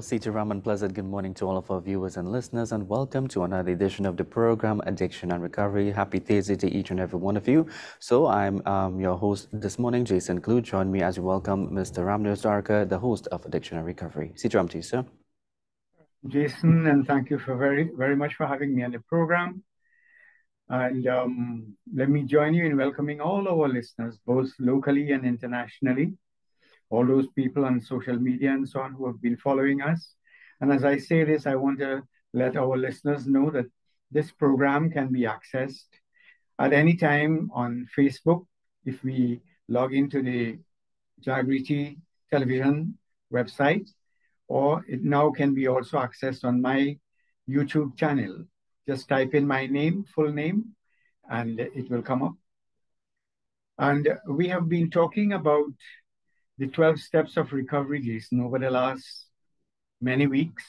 Sita Raman, pleasant good morning to all of our viewers and listeners, and welcome to another edition of the program Addiction and Recovery. Happy Thursday to each and every one of you. So, I'm your host this morning, Jason Clue. Join me as we welcome Mr. Ramnos Darka, the host of Addiction and Recovery. Sita Ram to you, sir. Jason, and thank you for very much for having me on the program. And let me join you in welcoming all our listeners, both locally and internationally, all those people on social media and so on who have been following us. And as I say this, I want to let our listeners know that this program can be accessed at any time on Facebook if we log into the Jagriti television website, or it now can be also accessed on my YouTube channel. Just type in my name, full name, and it will come up. And we have been talking about the 12 steps of recovery, Jason, over the last many weeks.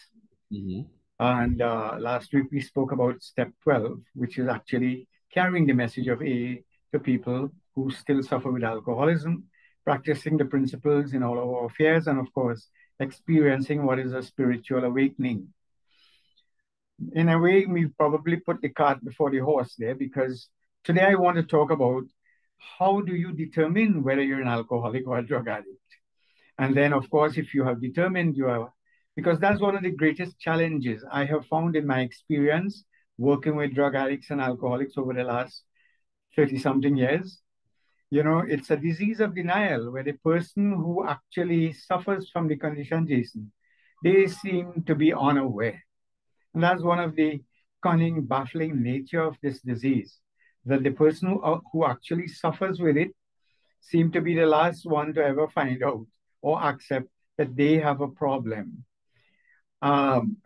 And last week we spoke about step 12, which is actually carrying the message of AA to people who still suffer with alcoholism, practicing the principles in all our affairs, and of course, experiencing what is a spiritual awakening. In a way, we probably put the cart before the horse there, because today I want to talk about how do you determine whether you're an alcoholic or a drug addict. And then, of course, if you have determined you are, because that's one of the greatest challenges I have found in my experience working with drug addicts and alcoholics over the last 30-something years. You know, it's a disease of denial where the person who actually suffers from the condition, Jason, they seem to be unaware. And that's one of the cunning, baffling nature of this disease, that the person who actually suffers with it seem to be the last one to ever find out or accept that they have a problem.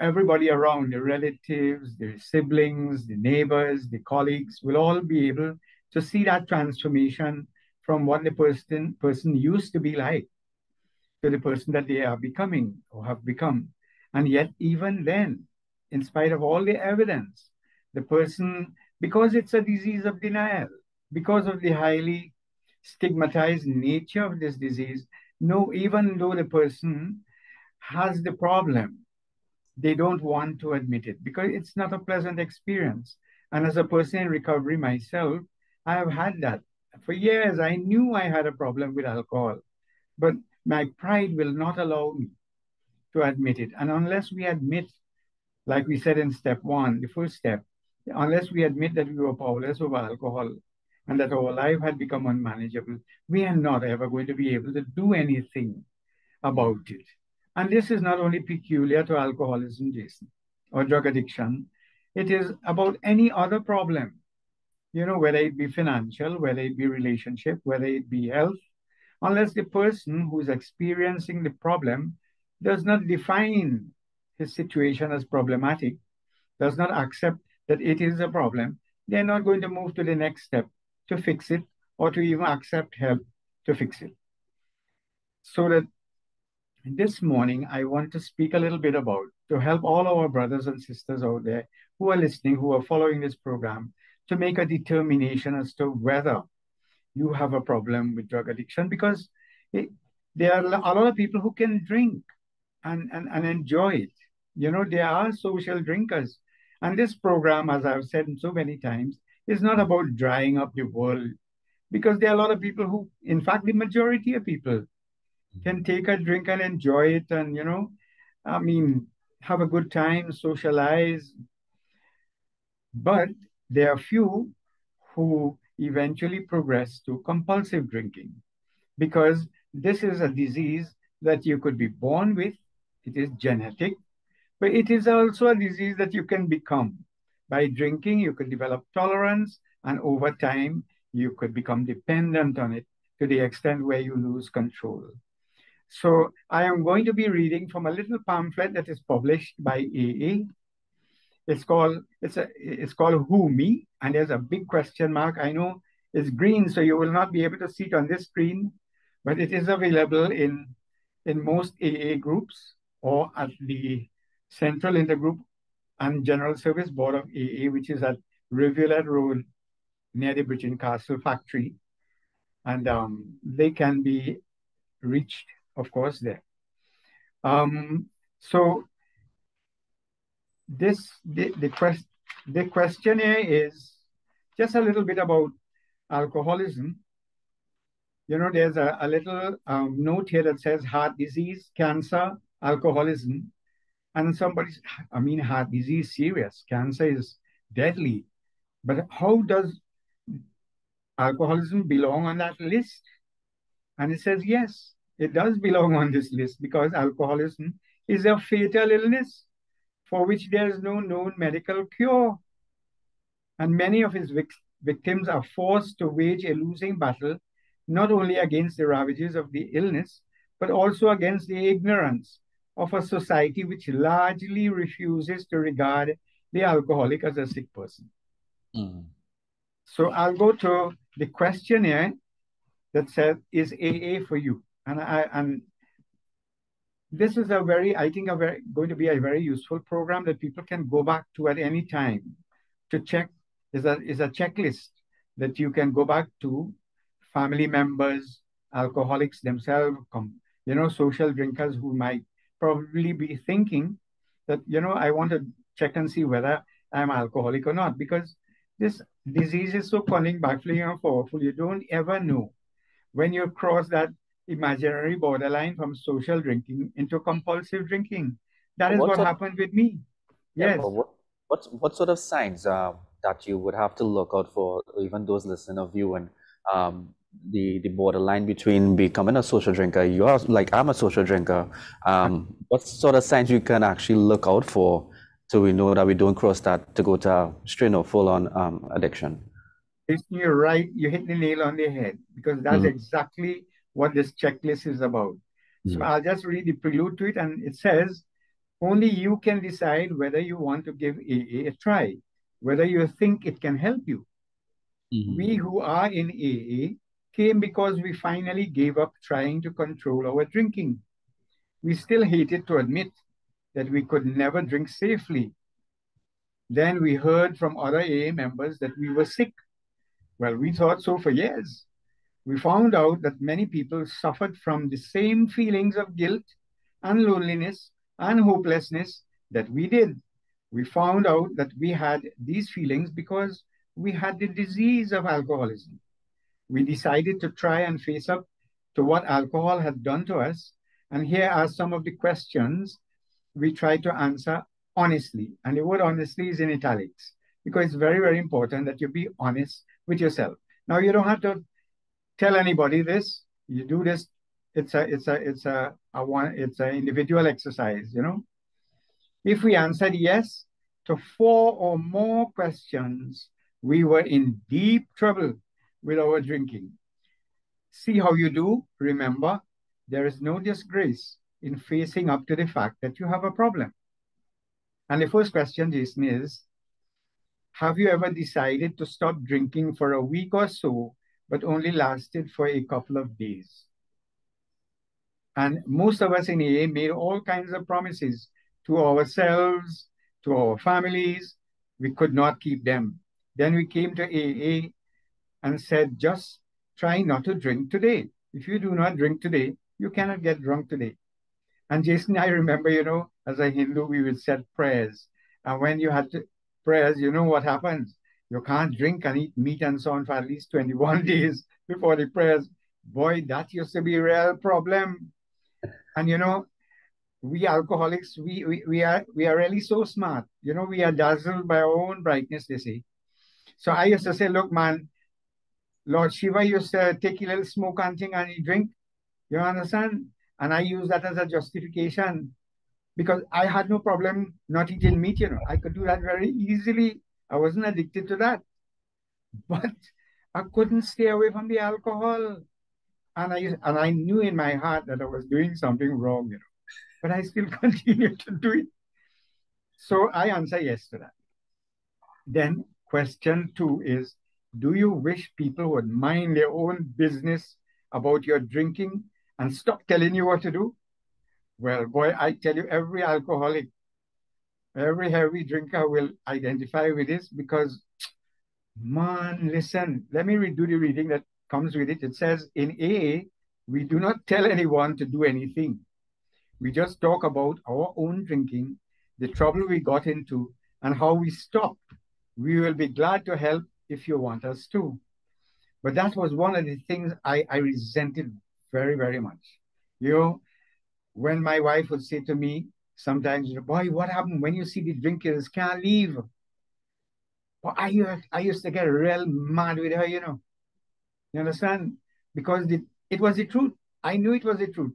Everybody around, the relatives, the siblings, the neighbors, the colleagues will all be able to see that transformation from what the person used to be like to the person that they are becoming or have become. And yet, even then, in spite of all the evidence, the person, because it's a disease of denial, because of the highly stigmatized nature of this disease, no, even though the person has the problem, they don't want to admit it because it's not a pleasant experience. And as a person in recovery myself, I have had that. For years, I knew I had a problem with alcohol, but my pride will not allow me to admit it. And unless we admit, like we said in step one, the first step, unless we admit that we were powerless over alcohol and that our life had become unmanageable, we are not ever going to be able to do anything about it. And this is not only peculiar to alcoholism, Jason, or drug addiction. It is about any other problem, you know, whether it be financial, whether it be relationship, whether it be health, unless the person who's experiencing the problem does not define his situation as problematic, does not accept that it is a problem, they're not going to move to the next step to fix it or to even accept help to fix it. So that this morning, I want to speak a little bit about to help all our brothers and sisters out there who are listening, who are following this program, to make a determination as to whether you have a problem with drug addiction, because there are a lot of people who can drink and enjoy it. You know, there are social drinkers. And this program, as I've said so many times, is not about drying up the world, because there are a lot of people who, in fact, the majority of people can take a drink and enjoy it and, you know, I mean, have a good time, socialize. But there are few who eventually progress to compulsive drinking, because this is a disease that you could be born with. It is genetic, but it is also a disease that you can become. By drinking, you could develop tolerance, and over time, you could become dependent on it to the extent where you lose control. So I am going to be reading from a little pamphlet that is published by AA. It's called Who Me, and there's a big question mark. I know it's green, so you will not be able to see it on this screen, but it is available in most AA groups or at the Central Intergroup and General Service Board of AA, which is at Rivulet Road near the Bridgeton Castle factory. And they can be reached, of course, there. So the questionnaire is just a little bit about alcoholism. There's a little note here that says heart disease, cancer, alcoholism, and heart disease serious, cancer is deadly. But how does alcoholism belong on that list? And it says yes, it does belong on this list because alcoholism is a fatal illness for which there is no known medical cure. And many of his victims are forced to wage a losing battle, not only against the ravages of the illness, but also against the ignorance of a society which largely refuses to regard the alcoholic as a sick person. Mm. So I'll go to the questionnaire that says, is AA for you? And this is I think, going to be a very useful program that people can go back to at any time to check. Is a checklist that you can go back to. Family members, alcoholics themselves, social drinkers who might probably be thinking that, I want to check and see whether I'm alcoholic or not, because this disease is so cunning, baffling, and powerful. You don't ever know when you cross that imaginary borderline from social drinking into compulsive drinking. That is What what sort happened with me. Yeah, but Yes. what sort of signs that you would have to look out for, even those listening of you, and the borderline between becoming a social drinker? You are like, I'm a social drinker. What sort of signs you can actually look out for so we know that we don't cross that to go to strain or full on addiction? You're right. You hit the nail on the head because that's Mm-hmm. exactly what this checklist is about. So I'll just read the prelude to it, and it says, only you can decide whether you want to give AA a try, whether you think it can help you. We Mm-hmm. who are in AA came because we finally gave up trying to control our drinking. We still hated to admit that we could never drink safely. Then we heard from other AA members that we were sick. Well, we thought so for years. We found out that many people suffered from the same feelings of guilt and loneliness and hopelessness that we did. We found out that we had these feelings because we had the disease of alcoholism. We decided to try and face up to what alcohol had done to us. And here are some of the questions we try to answer honestly. And the word honestly is in italics because it's very, very important that you be honest with yourself. Now, you don't have to tell anybody this. You do this. It's an individual exercise. If we answered yes to 4 or more questions, we were in deep trouble with our drinking. See how you do. Remember, there is no disgrace in facing up to the fact that you have a problem. And the first question, Jason, is, have you ever decided to stop drinking for a week or so, but only lasted for a couple of days? And most of us in AA made all kinds of promises to ourselves, to our families. We could not keep them. Then we came to AA and said, just try not to drink today. If you do not drink today, you cannot get drunk today. And Jason, I remember, as a Hindu, we would say prayers. And when you had prayers, you know what happens? You can't drink and eat meat and so on for at least 21 days before the prayers. Boy, that used to be a real problem. And we alcoholics, we are really so smart. We are dazzled by our own brightness, they say. So I used to say, look, man, Lord Shiva used to take a little smoke and thing and he drink. You understand? And I use that as a justification because I had no problem not eating meat. I could do that very easily. I wasn't addicted to that. But I couldn't stay away from the alcohol. And I knew in my heart that I was doing something wrong, but I still continued to do it. So I answer yes to that. Then question 2 is, do you wish people would mind their own business about your drinking and stop telling you what to do? Well, boy, I tell you, every alcoholic, every heavy drinker will identify with this because, man, listen, let me redo the reading that comes with it. It says, in AA, we do not tell anyone to do anything. We just talk about our own drinking, the trouble we got into, and how we stopped. We will be glad to help if you want us to. But that was one of the things I resented very, very much. You know, when my wife would say to me, sometimes, boy, what happened when you see the drinkers can't leave? Well, I used to get real mad with her, you know. You understand? Because it was the truth. I knew it was the truth,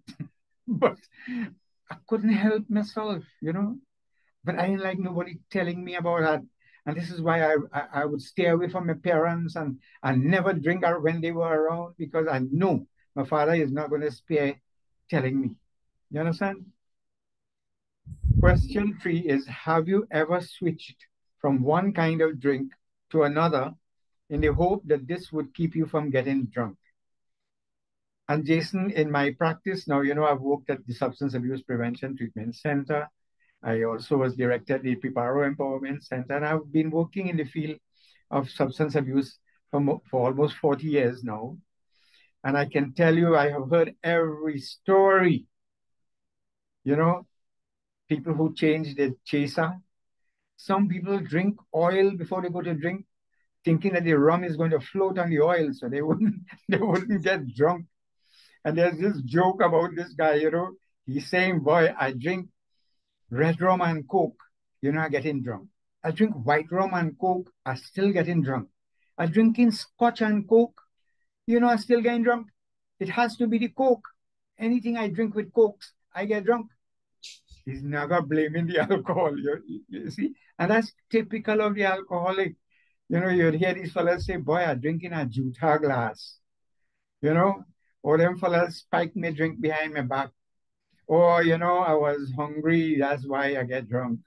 but I couldn't help myself, you know. But I didn't like nobody telling me about that. And this is why I would stay away from my parents and never drink out when they were around because I know my father is not going to spare telling me. You understand? Question three is, have you ever switched from one kind of drink to another in the hope that this would keep you from getting drunk? And Jason, in my practice now, you know, I've worked at the Substance Abuse Prevention Treatment Center. I also was director at the Piparo Empowerment Center, and I've been working in the field of substance abuse for almost 40 years now. And I can tell you, I have heard every story. You know, people who change their chaser. Some people drink oil before they go to drink, thinking that the rum is going to float on the oil, so they wouldn't they wouldn't get drunk. And there's this joke about this guy, you know, he's saying, boy, I drink red rum and coke, you're not getting drunk. I drink white rum and coke, I still getting drunk. I drinking scotch and coke, you know, I still getting drunk. It has to be the coke. Anything I drink with cokes, I get drunk. He's never blaming the alcohol, you see. And that's typical of the alcoholic. You know, you'd hear these fellas say, boy, I'm drinking a Juta glass, you know, or them fellas spike me drink behind my back. Or, you know, I was hungry, that's why I get drunk.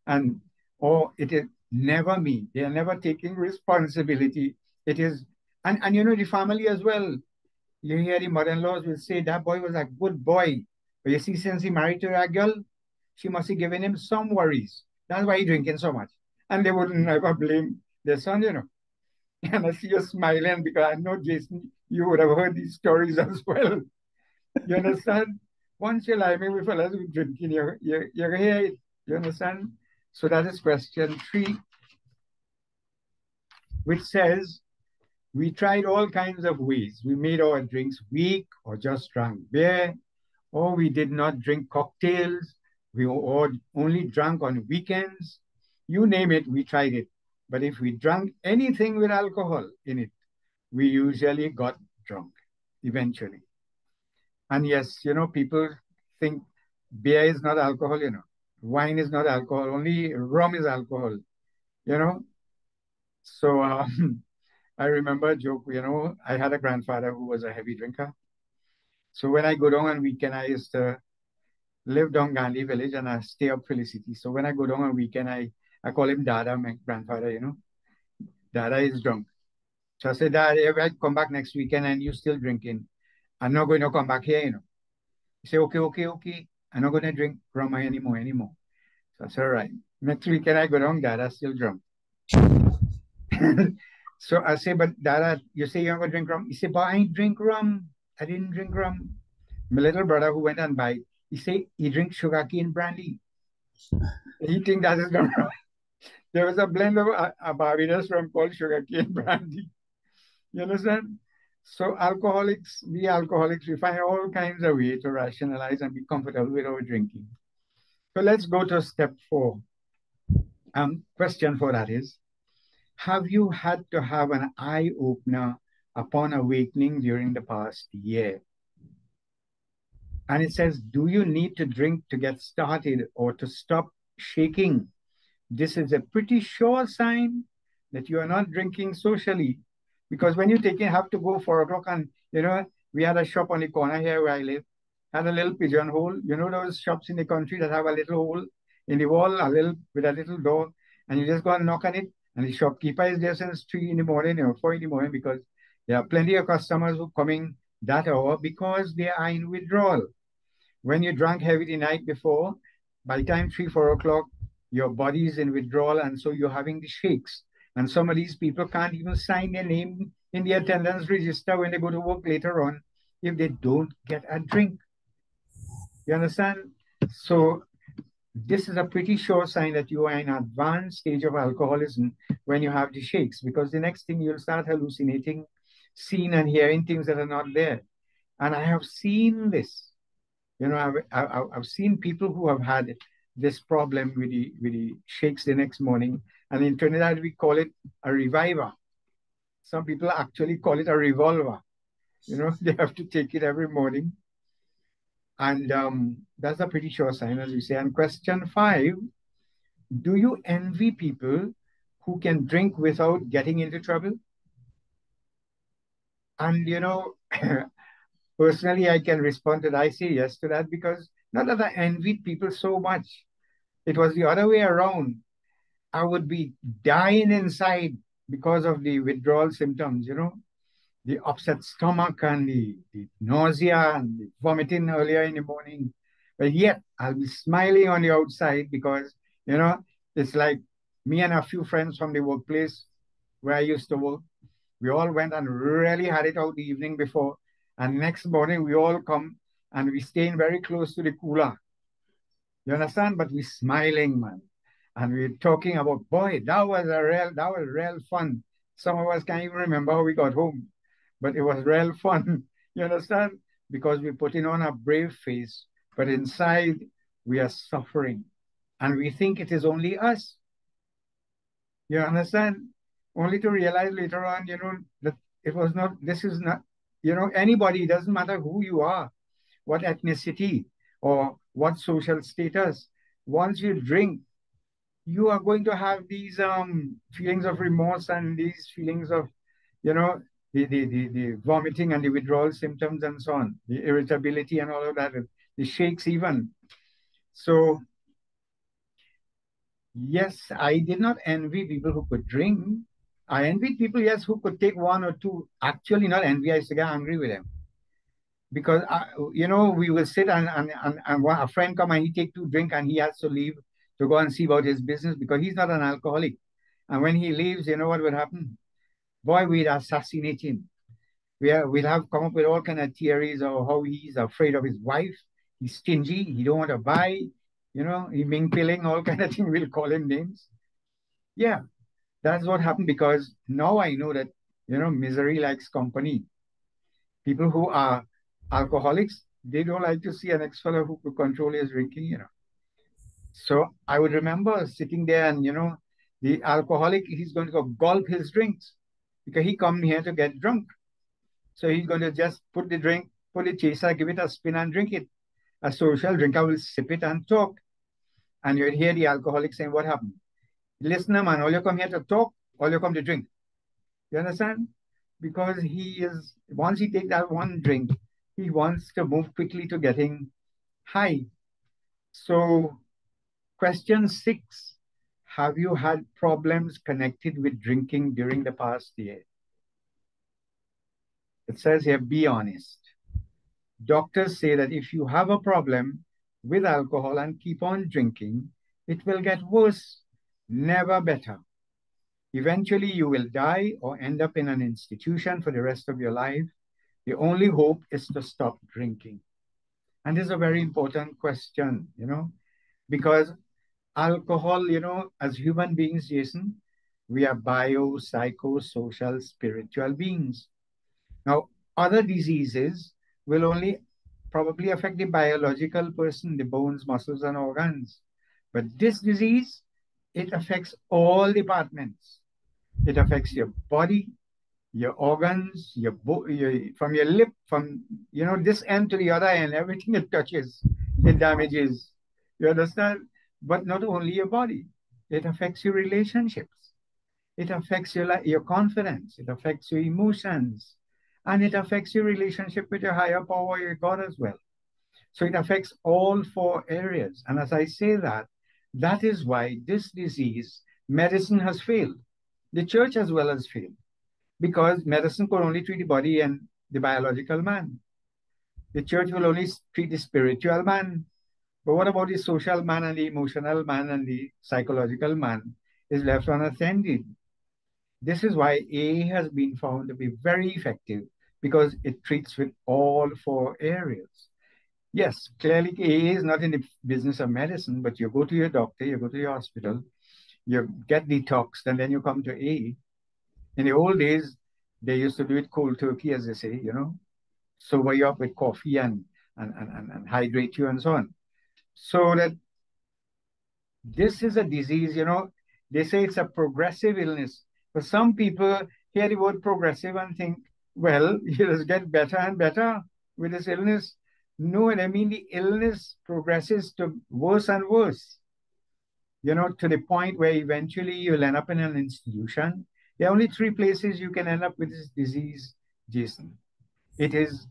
And, or it is never me. They're never taking responsibility. It is, and you know, the family as well. You hear the mother-in-laws will say, that boy was a good boy. But you see, since he married to that girl, she must have given him some worries. That's why he's drinking so much. And they wouldn't ever blame their son, you know. And I see you smiling because I know, Jason, you would have heard these stories as well. You understand? Once you lie me with fellas who drinking, you're here. You understand? So that is question three, which says, we tried all kinds of ways. We made our drinks weak or just drank beer, or we did not drink cocktails. We all only drank on weekends. You name it, we tried it. But if we drank anything with alcohol in it, we usually got drunk eventually. And yes, you know, people think beer is not alcohol, you know. Wine is not alcohol, only rum is alcohol, you know. So I remember a joke, you know, I had a grandfather who was a heavy drinker. So when I go down on weekend, I used to live down Gandhi village and I stay up Felicity. So when I go down on weekend, I call him Dada, my grandfather, you know. Dada is drunk. So I said, Dad, if I come back next weekend and you still drinking, I'm not going to come back here, you know. He said, okay, okay, okay. I'm not going to drink rum anymore. So I said, all right. Next weekend I go down, Dada still drunk. So I say, but Dada, you say you're going to drink rum? He said, but I ain't drink rum. I didn't drink rum. My little brother who went and buy, he said he drinks sugarcane brandy. He think that is the rum. There was a blend of a Barbados rum called sugarcane brandy. You understand? So we alcoholics, we find all kinds of ways to rationalize and be comfortable with our drinking. So let's go to step four. Question for that is, have you had to have an eye opener upon awakening during the past year? And it says, do you need to drink to get started or to stop shaking? This is a pretty sure sign that you are not drinking socially. Because when you have to go 4 o'clock and, you know, we had a shop on the corner here where I live, had a little pigeonhole. You know those shops in the country that have a little hole in the wall, with a little door, and you just go and knock on it, and the shopkeeper is there since 3 in the morning or 4 in the morning because there are plenty of customers who coming that hour because they are in withdrawal. When you drank heavy the night before, by the time 3, 4 o'clock, your body is in withdrawal, and so you're having the shakes. And some of these people can't even sign their name in the attendance register when they go to work later on if they don't get a drink. You understand? So this is a pretty sure sign that you are in an advanced stage of alcoholism when you have the shakes, because the next thing you'll start hallucinating, seeing and hearing things that are not there. And I have seen this. I've seen people who have had this problem with the shakes the next morning. And in Trinidad, we call it a reviver. Some people actually call it a revolver. They have to take it every morning. And that's a pretty sure sign, as we say. And question 5, do you envy people who can drink without getting into trouble? And, personally, I can respond to that. I say yes to that, because not that I envied people so much. It was the other way around. I would be dying inside because of the withdrawal symptoms, the upset stomach and the nausea and the vomiting earlier in the morning. But yet I'll be smiling on the outside because, it's like me and a few friends from the workplace where I used to work. We all went and really had it out the evening before. And next morning we all come and we staying very close to the cooler. You understand? But we're smiling, man. And we're talking about, boy, that was real fun. Some of us can't even remember how we got home, but it was real fun. You understand? Because we're putting on a brave face, but inside we are suffering. And we think it is only us. You understand? Only to realize later on, that it was not, this is not, anybody, it doesn't matter who you are, what ethnicity or what social status. Once you drink, you are going to have these feelings of remorse and these feelings of, the vomiting and the withdrawal symptoms and so on, the irritability and all of that, the shakes even. So, yes, I did not envy people who could drink. I envied people, yes, who could take one or two. Actually, not envy, I used to get angry with them. Because, we will sit and a friend come and he take 2 drink and he has to leave to go and see about his business because he's not an alcoholic. And when he leaves, you know what would happen? Boy, we'd assassinate him. We'll have come up with all kind of theories of how he's afraid of his wife. He's stingy. He don't want to buy. He ming pilling, all kind of thing. We'll call him names. Yeah, that's what happened because now I know that, misery likes company. People who are alcoholics, they don't like to see an ex-fellow who could control his drinking. So I would remember sitting there and, the alcoholic, he's going to go gulp his drinks because he come here to get drunk. So he's going to just put the drink, put the chaser, give it a spin and drink it. A social drinker will sip it and talk. And you'll hear the alcoholic saying, what happened? Listen, man, all you come here to talk, all you come to drink. You understand? Because once he take that one drink, he wants to move quickly to getting high. So question 6, have you had problems connected with drinking during the past year? It says here, be honest. Doctors say that if you have a problem with alcohol and keep on drinking, it will get worse, never better. Eventually, you will die or end up in an institution for the rest of your life. The only hope is to stop drinking. And this is a very important question, because alcohol, as human beings, Jason, we are bio, psycho, social, spiritual beings. Now, other diseases will only probably affect the biological person, the bones, muscles, and organs. But this disease, it affects all departments. It affects your body, your organs, from your lip, from this end to the other end, everything it touches, it damages. You understand? But not only your body, it affects your relationships. It affects your confidence. It affects your emotions. And it affects your relationship with your higher power, your God as well. So it affects all 4 areas. And as I say that is why this disease, medicine has failed. The church as well has failed. Because medicine could only treat the body and the biological man. The church will only treat the spiritual man. But what about the social man and the emotional man and the psychological man is left unattended? This is why AA has been found to be very effective because it treats with all 4 areas. Yes, clearly AA is not in the business of medicine, but you go to your doctor, you go to your hospital, you get detoxed, and then you come to AA. In the old days, they used to do it cold turkey, as they say, sober you up with coffee and hydrate you and so on. So that this is a disease, they say it's a progressive illness. But some people hear the word progressive and think, well, you just get better and better with this illness. No, and I mean the illness progresses to worse and worse, to the point where eventually you'll end up in an institution. There are only three places you can end up with this disease, Jason. It is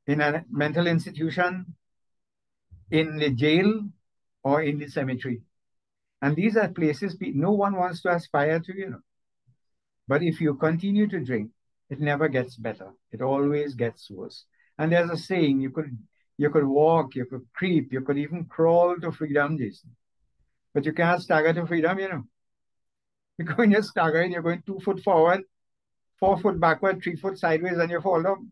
in a mental institution, in the jail, or in the cemetery. And these are places no one wants to aspire to. But if you continue to drink, it never gets better. It always gets worse. And there's a saying, you could walk, you could creep, you could even crawl to freedom, Jason. But you can't stagger to freedom. Because when you're staggering, you're going 2 foot forward, 4 foot backward, 3 foot sideways, and you fall down.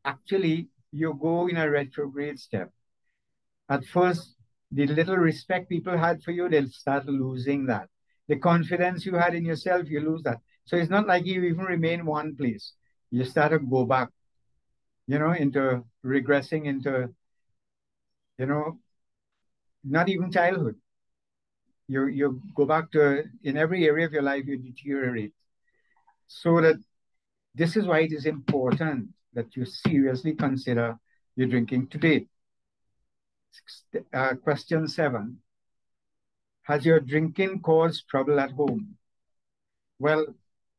Actually, you go in a retrograde step. At first, the little respect people had for you, they'll start losing that. The confidence you had in yourself, you lose that. So it's not like you even remain one place. You start to go back, into regressing into, you know, not even childhood. You go back to, in every area of your life, you deteriorate. So that this is why it is important that you seriously consider your drinking today. Question 7. Has your drinking caused trouble at home? Well,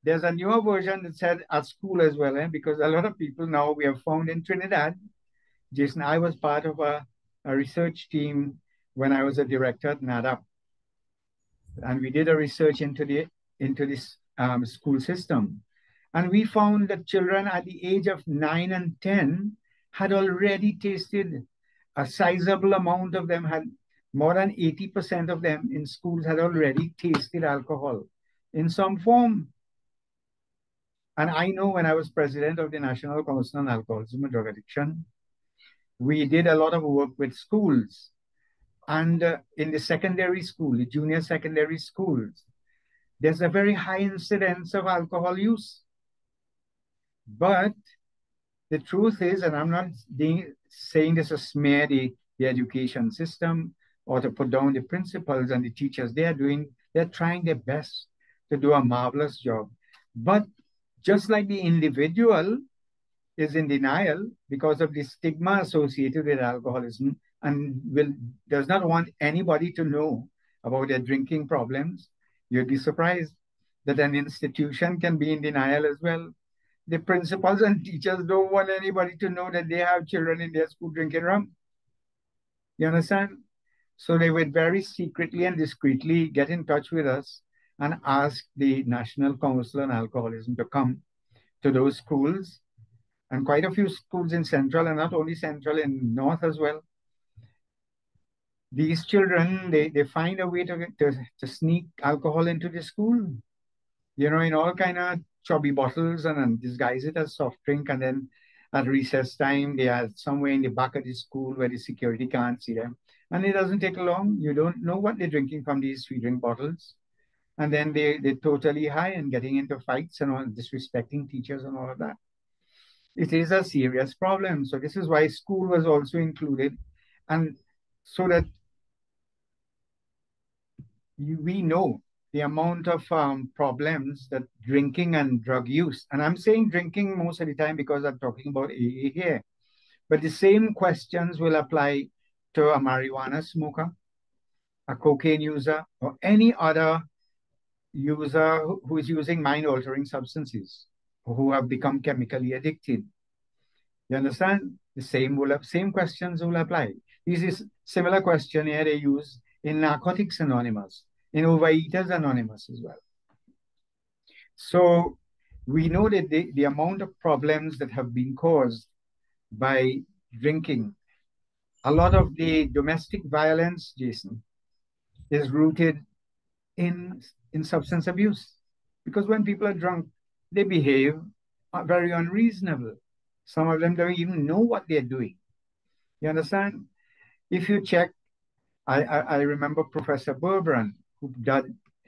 there's a newer version that said at school as well, because a lot of people now we have found in Trinidad. Jason, I was part of a research team when I was a director at NADAP, and we did a research into this school system, and we found that children at the age of 9 and 10 had already tasted. A sizable amount of them had, more than 80% of them in schools had already tasted alcohol in some form. And I know when I was president of the National Council on Alcoholism and Drug Addiction, we did a lot of work with schools. And in the secondary school, the junior secondary schools, there's a very high incidence of alcohol use. But the truth is, and I'm not saying this to smear the education system or to put down the principals and the teachers, they're trying their best to do a marvelous job. But just like the individual is in denial because of the stigma associated with alcoholism and does not want anybody to know about their drinking problems, you'd be surprised that an institution can be in denial as well. The principals and teachers don't want anybody to know that they have children in their school drinking rum. You understand? So they would very secretly and discreetly get in touch with us and ask the National Council on Alcoholism to come to those schools, and quite a few schools in Central, and not only Central, in North as well. These children, they find a way to sneak alcohol into the school, in all kind of chubby bottles and disguise it as soft drink. And then at recess time, they are somewhere in the back of the school where the security can't see them. And it doesn't take long. You don't know what they're drinking from these free drink bottles. And then they're totally high and getting into fights and all, disrespecting teachers and all of that. It is a serious problem. So this is why school was also included. And so that we know the amount of problems that drinking and drug use, and I'm saying drinking most of the time because I'm talking about AA here, but the same questions will apply to a marijuana smoker, a cocaine user, or any other user who is using mind-altering substances, or who have become chemically addicted. You understand? The same questions will apply. This is similar question here they use in Narcotics Anonymous, in Overeaters Anonymous as well. So we know that the amount of problems that have been caused by drinking, a lot of the domestic violence, Jason, is rooted in substance abuse. Because when people are drunk, they behave very unreasonable. Some of them don't even know what they're doing. You understand? If you check, I remember Professor Berbrand,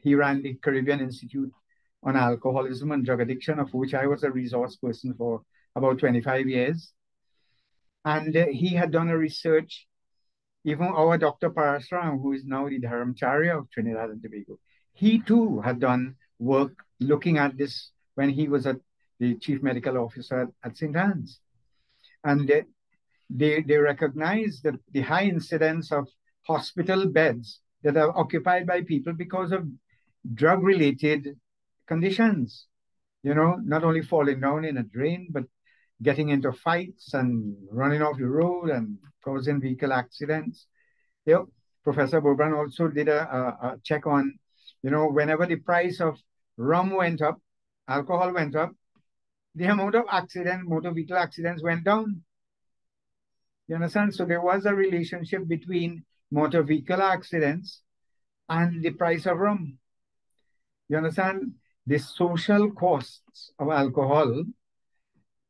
he ran the Caribbean Institute on Alcoholism and Drug Addiction, of which I was a resource person for about 25 years. And he had done a research, even our Dr. Parasram, who is now the Dharamcharya of Trinidad and Tobago, he too had done work looking at this when he was the chief medical officer at St. Anne's. And they recognize that the high incidence of hospital beds that are occupied by people because of drug-related conditions. Not only falling down in a drain, but getting into fights and running off the road and causing vehicle accidents. Professor Bobran also did a check on, whenever the price of rum went up, alcohol went up, the amount of motor vehicle accidents went down. You understand? So there was a relationship between motor vehicle accidents and the price of rum. You understand? The social costs of alcohol,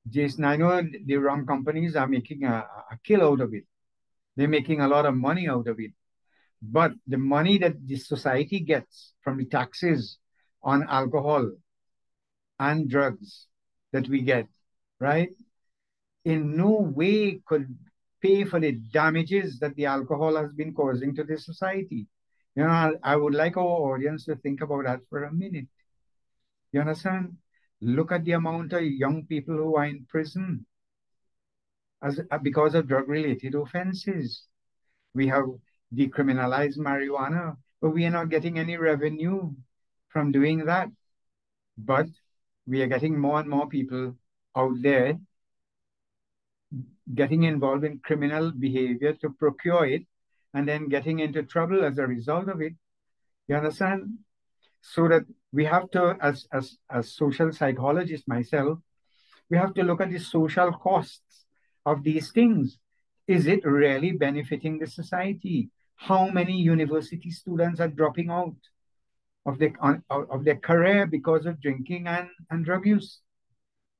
Jason, I know the rum companies are making a kill out of it. They're making a lot of money out of it. But the money that the society gets from the taxes on alcohol and drugs that we get, right, in no way could pay for the damages that the alcohol has been causing to the society. I would like our audience to think about that for a minute. You understand? Look at the amount of young people who are in prison because of drug-related offenses. We have decriminalized marijuana, but we are not getting any revenue from doing that. But we are getting more and more people out there getting involved in criminal behavior to procure it and then getting into trouble as a result of it. You understand? So that we have to, as social psychologists myself, we have to look at the social costs of these things. Is it really benefiting the society? How many university students are dropping out of their career because of drinking and drug use?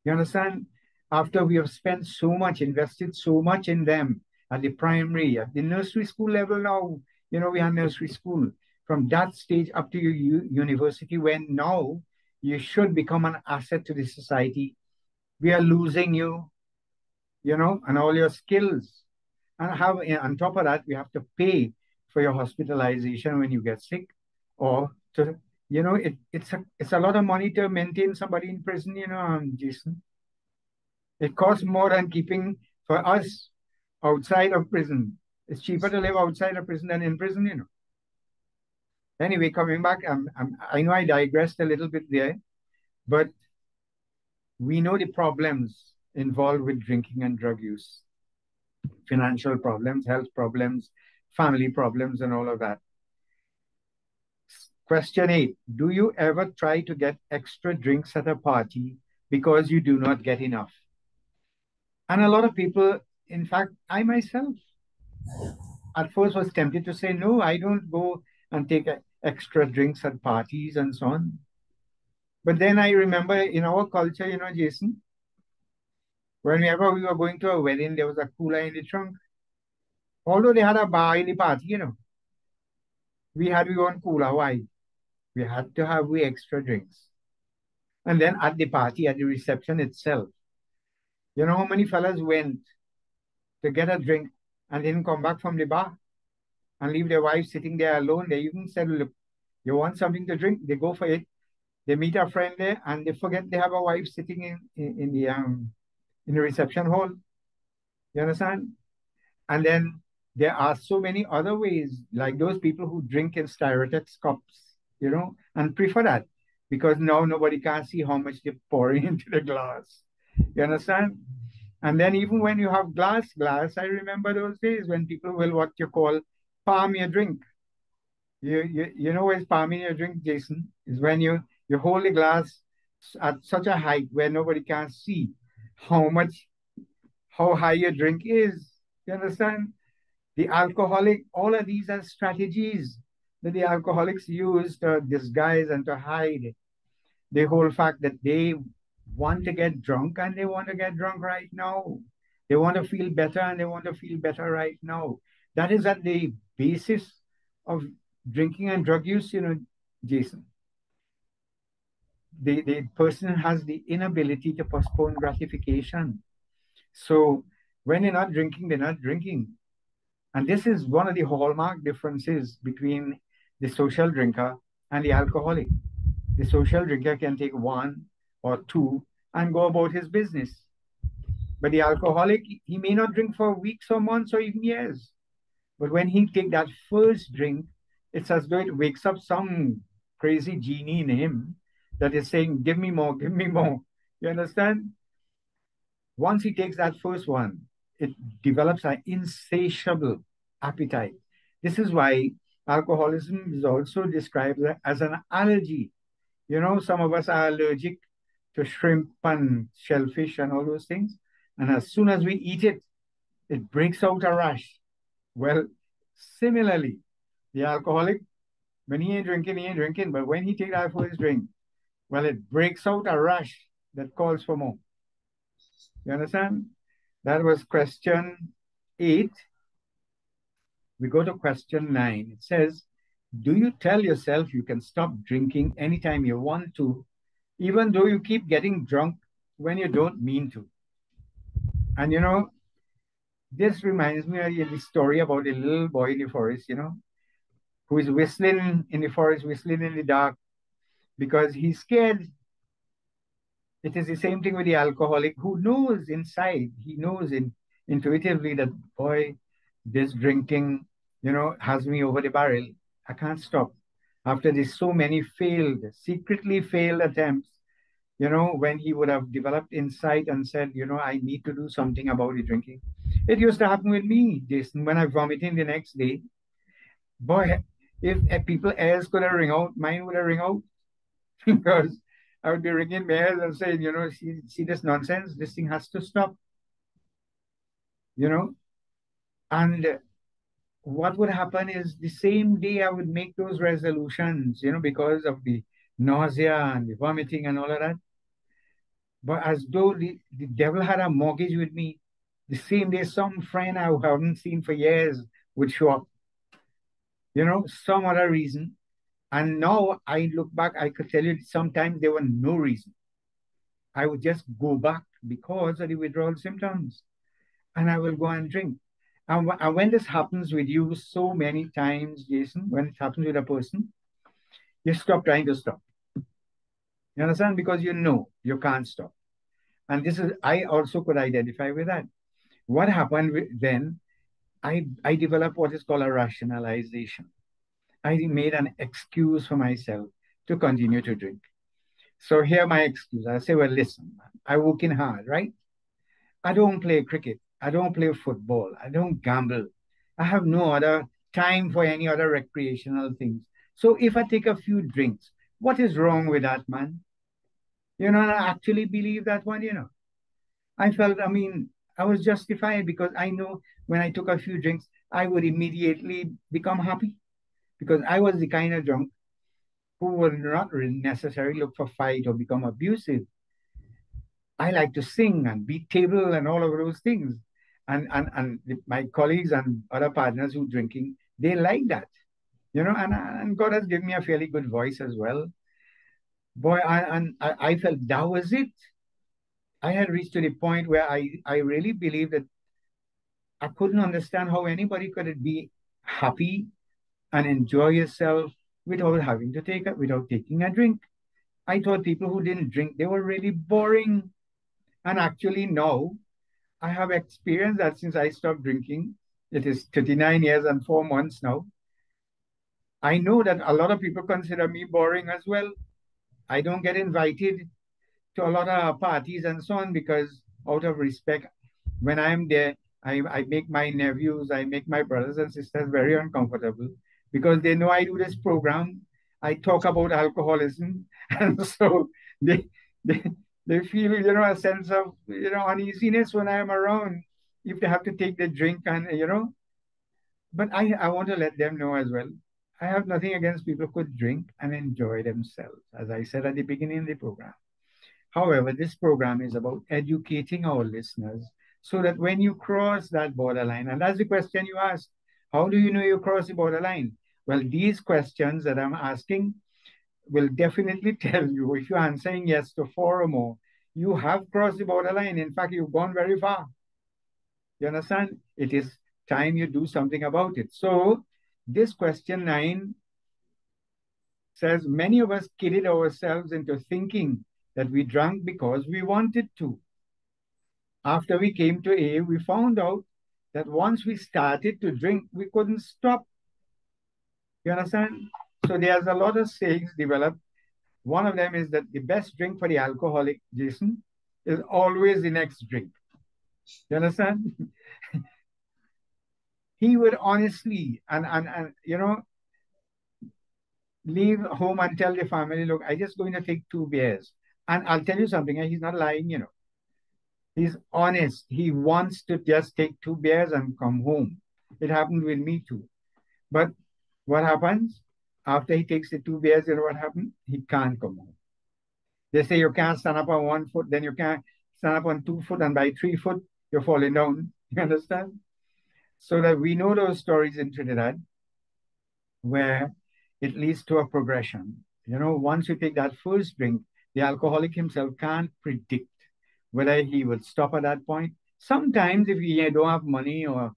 You understand? After we have spent so much, invested so much in them at the primary, at the nursery school level now, we have nursery school. From that stage up to your university, when now you should become an asset to the society, we are losing you, and all your skills. And on top of that, we have to pay for your hospitalization when you get sick, or it's a lot of money to maintain somebody in prison, Jason. It costs more than keeping for us outside of prison. It's cheaper to live outside of prison than in prison. Anyway, coming back, I know I digressed a little bit there, but we know the problems involved with drinking and drug use. Financial problems, health problems, family problems, and all of that. Question 8, do you ever try to get extra drinks at a party because you do not get enough? And a lot of people, in fact, I myself, at first was tempted to say, no, I don't go and take extra drinks at parties and so on. But then I remember in our culture, Jason, whenever we were going to a wedding, there was a cooler in the trunk. Although they had a bar in the party, we had our own cooler. Why? We had to have extra drinks. And then at the party, at the reception itself, you know how many fellas went to get a drink and didn't come back from the bar and leave their wives sitting there alone? They even said, look, you want something to drink? They go for it. They meet a friend there and they forget they have a wife sitting in the reception hall. You understand? And then there are so many other ways, like those people who drink in Styrotex cups, and prefer that because now nobody can see how much they're pouring into the glass. You understand? And then even when you have glass, I remember those days when people will what you call palm your drink. You know what's palming your drink, Jason? Is when you hold the glass at such a height where nobody can see how high your drink is. You understand? The alcoholic, all of these are strategies that the alcoholics use to disguise and to hide the whole fact that they want to get drunk and they want to get drunk right now. They want to feel better and they want to feel better right now. That is at the basis of drinking and drug use, Jason. The person has the inability to postpone gratification. So when they're not drinking, they're not drinking. And this is one of the hallmark differences between the social drinker and the alcoholic. The social drinker can take one or two and go about his business. But the alcoholic, he may not drink for weeks or months or even years. But when he take that first drink, it's as though it wakes up some crazy genie in him that is saying, give me more, give me more. You understand? Once he takes that first one, it develops an insatiable appetite. This is why alcoholism is also described as an allergy. Some of us are allergic to shrimp and shellfish and all those things. And as soon as we eat it, it breaks out a rash. Well, similarly, the alcoholic, when he ain't drinking, he ain't drinking. But when he take that first drink, well, it breaks out a rash that calls for more. You understand? That was question 8. We go to question 9. It says, do you tell yourself you can stop drinking anytime you want to, even though you keep getting drunk when you don't mean to? And this reminds me of the story about a little boy in the forest, who is whistling in the forest, whistling in the dark because he's scared. It is the same thing with the alcoholic who knows inside, he knows intuitively that, boy, this drinking, has me over the barrel. I can't stop. After this, so many secretly failed attempts, when he would have developed insight and said, I need to do something about the drinking. It used to happen with me, Jason, when I vomited the next day. Boy, if people else could have ring out, mine would have ring out because I would be ringing mayors and saying, see this nonsense, this thing has to stop, you know. And what would happen is the same day I would make those resolutions, because of the nausea and the vomiting and all of that. But as though the devil had a mortgage with me, the same day some friend I haven't seen for years would show up, some other reason. And now I look back, I could tell you sometimes there were no reason. I would just go back because of the withdrawal symptoms and I will go and drink. And when this happens with you so many times, Jason, when it happens with a person, you stop trying to stop. You understand? Because you know you can't stop. And I also could identify with that. What happened then, I developed what is called a rationalization. I made an excuse for myself to continue to drink. So here my excuse. I say, well, listen, man, I working hard, right? I don't play cricket. I don't play football. I don't gamble. I have no other time for any other recreational things. So if I take a few drinks, what is wrong with that, man? And I actually believe that one. I felt, I was justified because I know when I took a few drinks, I would immediately become happy because I was the kind of drunk who would not really necessarily look for fight or become abusive. I like to sing and beat table and all of those things. And my colleagues and other partners who drinking, they like that, and God has given me a fairly good voice as well. Boy, I felt that was it. I had reached to the point where I really believed that I couldn't understand how anybody could be happy and enjoy yourself without taking a drink. I thought people who didn't drink, they were really boring. And actually now I have experienced that since I stopped drinking. It is 39 years and 4 months now. I know that a lot of people consider me boring as well. I don't get invited to a lot of parties and so on because out of respect, when I'm there, I make my nephews, I make my brothers and sisters very uncomfortable because they know I do this program. I talk about alcoholism, and so they they they feel a sense of uneasiness when I am around if they have to take the drink and. But I want to let them know as well. I have nothing against people who could drink and enjoy themselves, as I said at the beginning of the program. However, this program is about educating our listeners so that when you cross that borderline, and that's the question you asked, how do you know you cross the borderline? Well, these questions that I'm asking will definitely tell you if you're answering yes to four or more, you have crossed the borderline. In fact, you've gone very far. You understand? It is time you do something about it. So, this question 9 says many of us kidded ourselves into thinking that we drank because we wanted to. After we came to A, we found out that once we started to drink, we couldn't stop. You understand? So there's a lot of sayings developed. One of them is that the best drink for the alcoholic, Jason, is always the next drink. You understand? He would honestly and leave home and tell the family, look, I just going to take 2 beers. And I'll tell you something, he's not lying. He's honest. He wants to just take 2 beers and come home. It happened with me too. But what happens? After he takes the 2 beers, you know what happened? He can't come home. They say you can't stand up on 1 foot, then you can't stand up on 2 foot, and by 3 foot, you're falling down. You understand? So that we know those stories in Trinidad where it leads to a progression. Once you take that first drink, the alcoholic himself can't predict whether he will stop at that point. Sometimes, if he don't have money or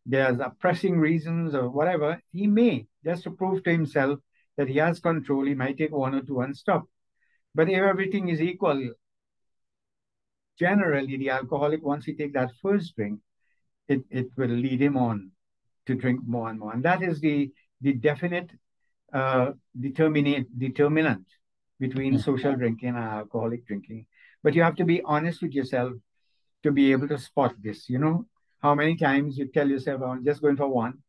there's a pressing reasons or whatever, he may, just to prove to himself that he has control, he might take 1 or 2 and stop. But if everything is equal, generally the alcoholic, once he takes that first drink, it will lead him on to drink more and more. And that is the definite determinant between social drinking and alcoholic drinking. But you have to be honest with yourself to be able to spot this. How many times you tell yourself, I'm just going for one,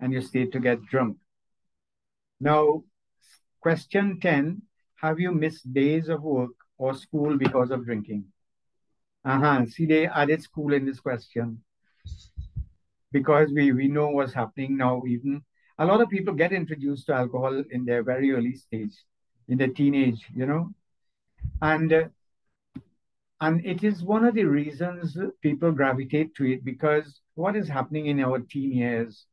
and you stay to get drunk. Now, question 10, have you missed days of work or school because of drinking? See, they added school in this question because we know what's happening now. Even a lot of people get introduced to alcohol in their very early stage, in their teenage, and it is one of the reasons people gravitate to it, because what is happening in our teen years,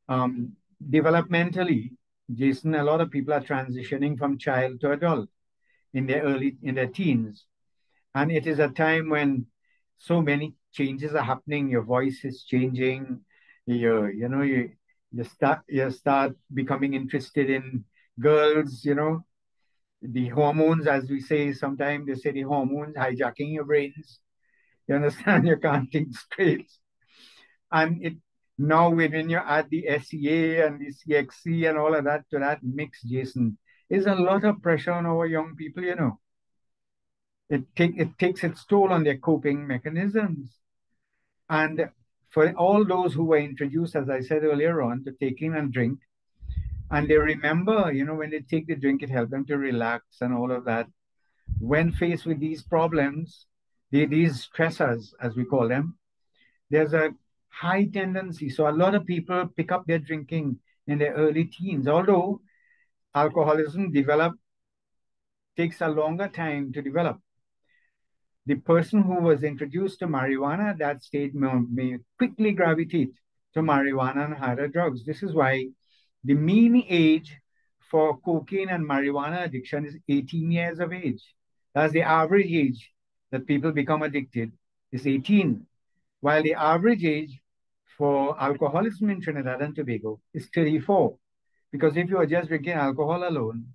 developmentally, Jason, a lot of people are transitioning from child to adult in their teens. And it is a time when so many changes are happening. Your voice is changing. You start becoming interested in girls, the hormones, as we say, sometimes they say the hormones hijacking your brains. You understand? You can't think straight. And it now when you add the SEA and the CXC and all of that to that mix, Jason, is a lot of pressure on our young people. It takes its toll on their coping mechanisms. And for all those who were introduced, as I said earlier on, to taking and drink, and they remember, when they take the drink, it helps them to relax and all of that. When faced with these problems, these stressors, as we call them, there's a high tendency. So a lot of people pick up their drinking in their early teens, although alcoholism takes a longer time to develop. The person who was introduced to marijuana at that stage may quickly gravitate to marijuana and harder drugs. This is why the mean age for cocaine and marijuana addiction is 18 years of age. That's the average age that people become addicted, is 18, while the average age for alcoholism in Trinidad and Tobago is 34. Because if you are just drinking alcohol alone,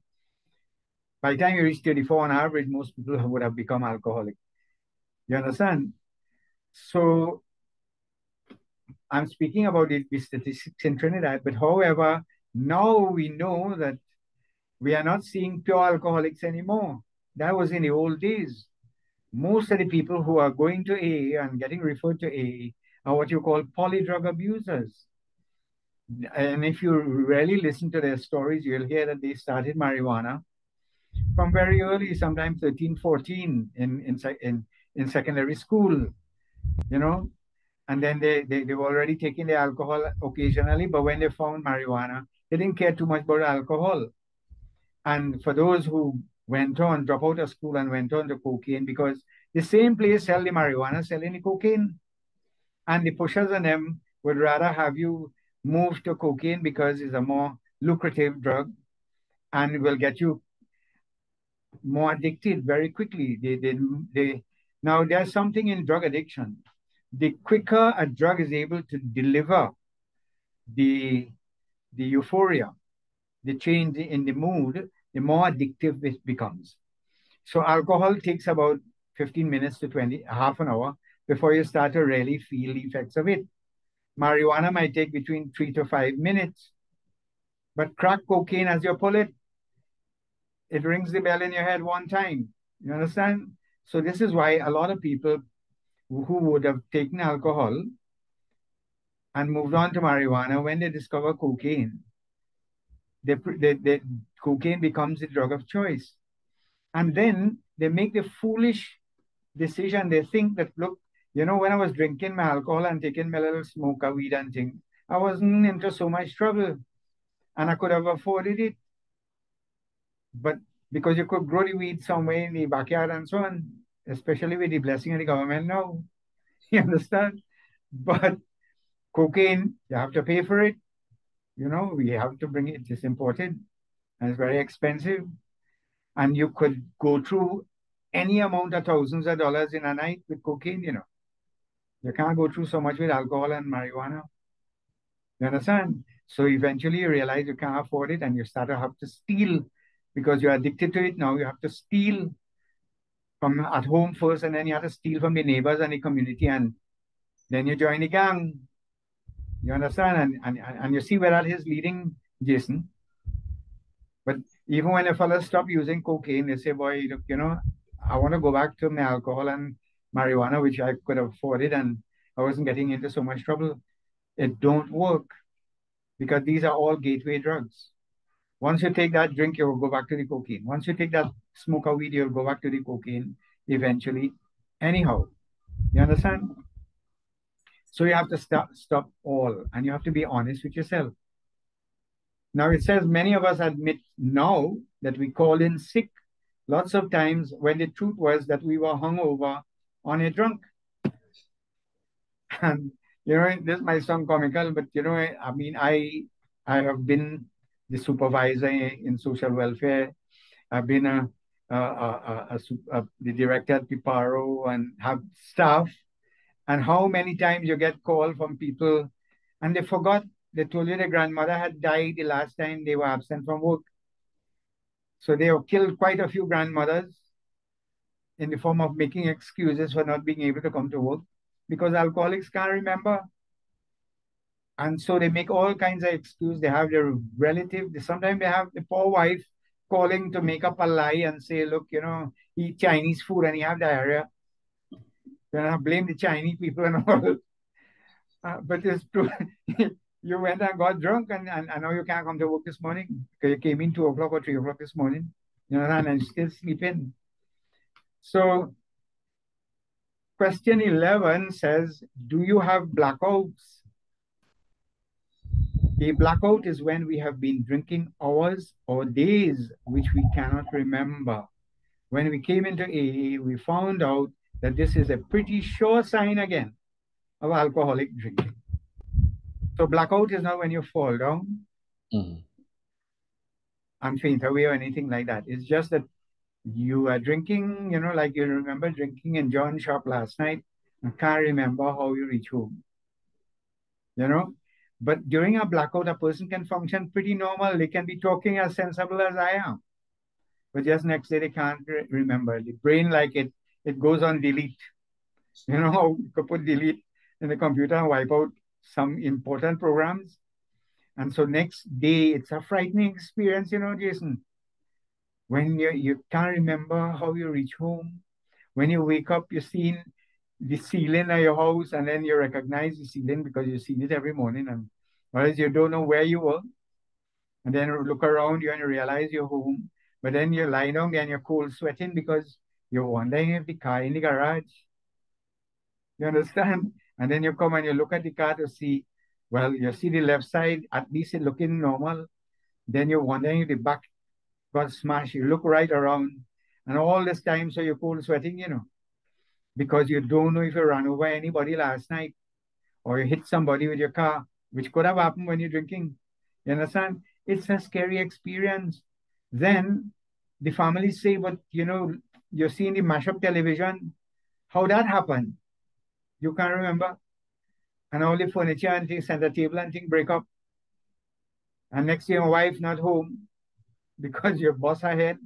by the time you reach 34 on average, most people would have become alcoholic. You understand? So I'm speaking about the statistics in Trinidad, but however, now we know that we are not seeing pure alcoholics anymore. That was in the old days. Most of the people who are going to AA and getting referred to AA are what you call polydrug abusers. And if you really listen to their stories, you'll hear that they started marijuana from very early, sometimes 13, 14 in secondary school, and then they were already taking the alcohol occasionally, but when they found marijuana, they didn't care too much about alcohol. And for those who went on, drop out of school and went on to cocaine, because the same place sell the marijuana, selling the cocaine. And the pushers on them would rather have you move to cocaine because it's a more lucrative drug and will get you more addicted very quickly. Now, there's something in drug addiction. The quicker a drug is able to deliver the, the euphoria, the change in the mood, the more addictive it becomes. So alcohol takes about 15 minutes to 20, half an hour before you start to really feel the effects of it. Marijuana might take between 3 to 5 minutes, but crack cocaine, as you pull it, it rings the bell in your head one time. You understand? So this is why a lot of people who would have taken alcohol and moved on to marijuana, when they discover cocaine, cocaine becomes the drug of choice. And then they make the foolish decision. They think that, look, when I was drinking my alcohol and taking my little smoke of weed and thing, I wasn't into so much trouble and I could have afforded it. But because you could grow the weed somewhere in the backyard and so on, especially with the blessing of the government now, you understand? But cocaine, you have to pay for it. We have to bring it. It's imported and it's very expensive. And you could go through any amount of thousands of dollars in a night with cocaine. You can't go through so much with alcohol and marijuana. You understand? So eventually you realize you can't afford it and you start to have to steal because you're addicted to it now. You have to steal from at home first and then you have to steal from the neighbors and the community and then you join the gang. You understand? And you see where that is leading, Jason. But even when a fellow stop using cocaine, they say, boy, look, I want to go back to my alcohol and marijuana, which I could have afforded and I wasn't getting into so much trouble. It don't work because these are all gateway drugs. Once you take that drink, you'll go back to the cocaine. Once you take that smoke of weed, you'll go back to the cocaine eventually. Anyhow, you understand? So you have to stop all, and you have to be honest with yourself. Now it says many of us admit now that we call in sick lots of times when the truth was that we were hungover on a drunk. And this might sound comical, but I mean, I have been the supervisor in social welfare. I've been the director at Piparo and have staff. And how many times you get called from people and they forgot, they told you their grandmother had died the last time they were absent from work. So they have killed quite a few grandmothers in the form of making excuses for not being able to come to work because alcoholics can't remember. And so they make all kinds of excuses. They have their relative, sometimes they have the poor wife calling to make up a lie and say, look, eat Chinese food and you have diarrhea. Then I blame the Chinese people and all. But it's true. You went and got drunk and now you can't come to work this morning because you came in 2 o'clock or 3 o'clock this morning, and you're still sleeping. So question 11 says, do you have blackouts? A blackout is when we have been drinking hours or days, which we cannot remember. When we came into AA, we found out that this is a pretty sure sign again of alcoholic drinking. So blackout is not when you fall down and faint away or anything like that. It's just that you are drinking, like you remember drinking in John's shop last night and can't remember how you reach home. But during a blackout, a person can function pretty normal. They can be talking as sensible as I am. But just next day, they can't remember. The brain, like it goes on delete. You could put delete in the computer and wipe out some important programs. And so next day, it's a frightening experience, Jason. When you can't remember how you reach home. When you wake up, you're seeing the ceiling of your house, and then you recognize the ceiling because you see it every morning, and whereas you don't know where you were, and then you look around you and you realize you're home, but then you lie down there and you're cold sweating because you're wondering if the car in the garage. You understand? And then you come and you look at the car to see, well, you see the left side, at least it looking normal. Then you're wondering if the back got smashed. You look right around, and all this time, so you're cold sweating, because you don't know if you ran over anybody last night. or you hit somebody with your car, which could have happened when you're drinking. You understand? It's a scary experience. Then the families say, but you're seeing the mashup television. How that happened? You can't remember. And all the furniture and things, center table and things break up. And next year, your wife not home because your boss ahead.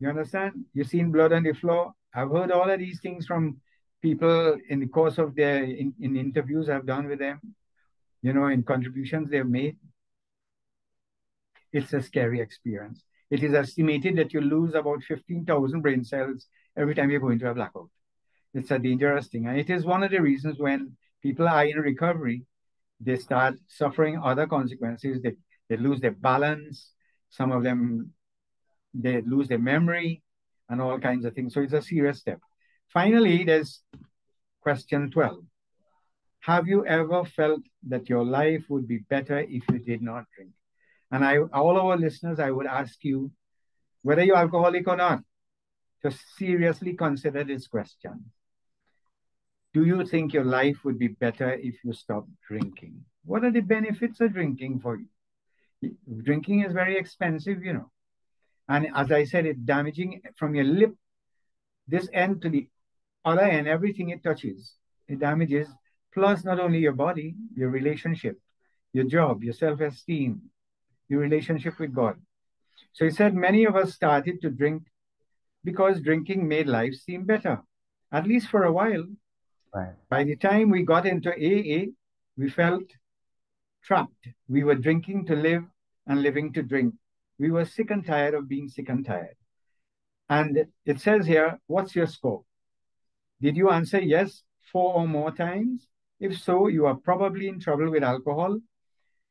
You understand? You've seen blood on the floor. I've heard all of these things from people in the course of their in interviews I've done with them, in contributions they've made. It's a scary experience. It is estimated that you lose about 15,000 brain cells every time you go into a blackout. It's a dangerous thing. And it is one of the reasons when people are in recovery, they start suffering other consequences. They lose their balance. Some of them, they lose their memory and all kinds of things. So it's a serious step. Finally, there's question 12. Have you ever felt that your life would be better if you did not drink? And all our listeners, I would ask you, whether you're alcoholic or not, to seriously consider this question. Do you think your life would be better if you stopped drinking? What are the benefits of drinking for you? Drinking is very expensive, And as I said, it's damaging from your lip, this end to the other end, everything it touches, it damages. Plus, not only your body, your relationship, your job, your self-esteem, your relationship with God. So he said many of us started to drink because drinking made life seem better, at least for a while. Right. By the time we got into AA, we felt trapped. We were drinking to live and living to drink. We were sick and tired of being sick and tired. And it says here, what's your score? Did you answer yes 4 or more times? If so, you are probably in trouble with alcohol.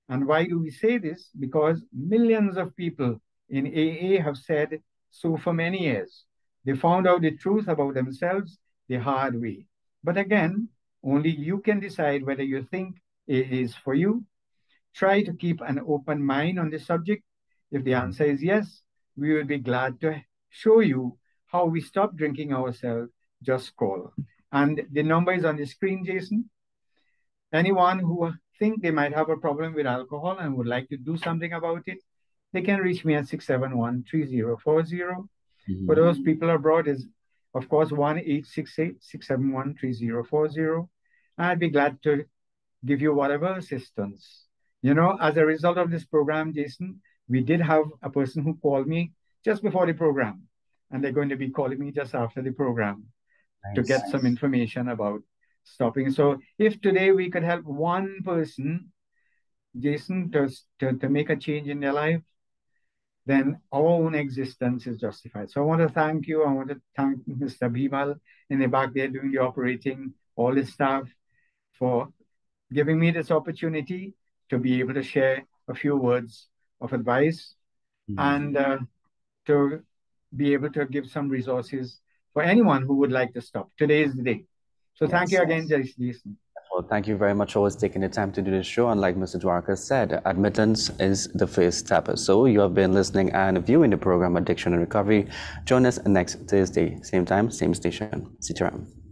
And why do we say this? Because millions of people in AA have said so for many years. They found out the truth about themselves the hard way. But again, only you can decide whether you think AA is for you. Try to keep an open mind on the subject. If the answer is yes, we will be glad to show you how we stop drinking ourselves. Just call. And the number is on the screen, Jason. Anyone who think they might have a problem with alcohol and would like to do something about it, they can reach me at 671-3040. For those people abroad, is of course 1-868-671-3040. I'd be glad to give you whatever assistance. As a result of this program, Jason, we did have a person who called me just before the program, and they're going to be calling me just after the program to get some information about stopping. So if today we could help one person, Jason, to make a change in their life, then our own existence is justified. So I want to thank you. I want to thank Mr. Bimal in the back there doing the operating, all his staff, for giving me this opportunity to be able to share a few words of advice and to be able to give some resources for anyone who would like to stop. Today is the day. So thank you again, Jason. Well, thank you very much for always taking the time to do this show. And like Mr. Dwarka said, admittance is the first step. So you have been listening and viewing the program Addiction and Recovery. Join us next Thursday, same time, same station. See you around.